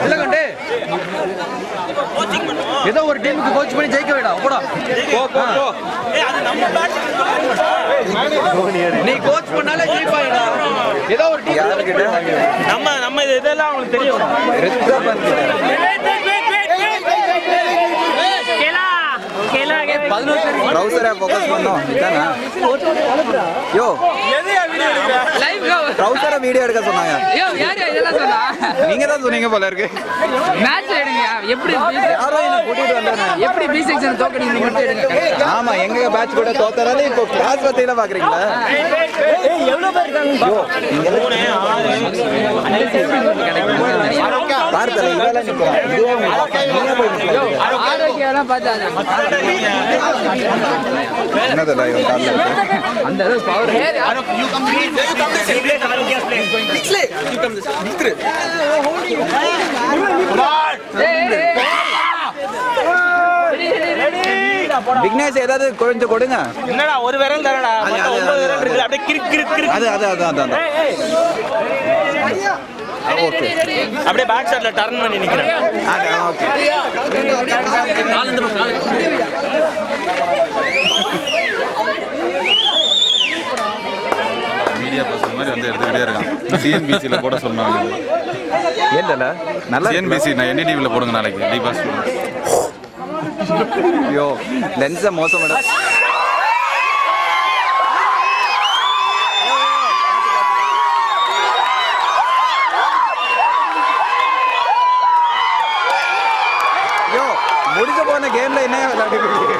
இல்ல கண்டே ஏதோ ஒரு டீமுக்கு கோச் பண்ணி ஜெயிக்க விடா போடா நீ கோச் பண்ணாலே ஜெயிப்பாயடா ஏதோ ஒரு டீம் நம்ம இதெல்லாம் அவங்களுக்கு தெரியும் ட்ரவுசரா ஃபோக்கஸ் பண்ணோம் இதானா யோ லைவ் ட்ரவுசரா வீடியோ எடுக்க சொன்னாங்க யோ யார் இதெல்லாம் சொன்னா நீங்க தான் சொன்னீங்க போல இருக்கு மேட்ச் எடுங்க எப்படி யாரோ என்ன கூட்டிட்டு வந்தானே எப்படி பி செக்ஷன் தோக்கடிங்க மட்டும் எடுங்க ஆமா எங்க பேட்ச் கூட தோத்தறானே இப்போ கிளாஸ் பத்தியில பாக்குறீங்களா ஏய் எவ்வளவு பேர் இருக்காங்க யோ நீங்க பார்த்தல இதெல்லாம் நிக்குறா இதுவே நீங்க போய் யோ ஆரோக்கியலாம் பார்த்தாங்க என்னடா இவன் கால்ல அந்த அளவு power you come please Arokya play நிக்லே யூ கம் நிக்ரு விக்னேஷ் ஏதாவது கொஞ்சம் கொடுங்க என்னடா ஒரு விரல் தரடா மொத்தம் 9 விரல் இருக்கு அப்படியே கிரிக் கிரிக் கிரிக் அது ஓகே அப்படியே பேக் சைடுல டர்ன் பண்ணி நிக்கிறேன் ஓகே மீடியா பர்சன் மாதிரி வந்து எடுத்துக்கிட்டே இருக்கான் சிஎன்பிசில போட சொன்னாங்க ஏன்டா நல்லா சிஎன்பிசி நான் என்டிடிவில போடுங்க நாளைக்கு டிபாஸ் ஐயோ லென்ஸ் மோசமாடா முடிஞ்ச போன கேம்ல என்ன விளையாடுறீங்க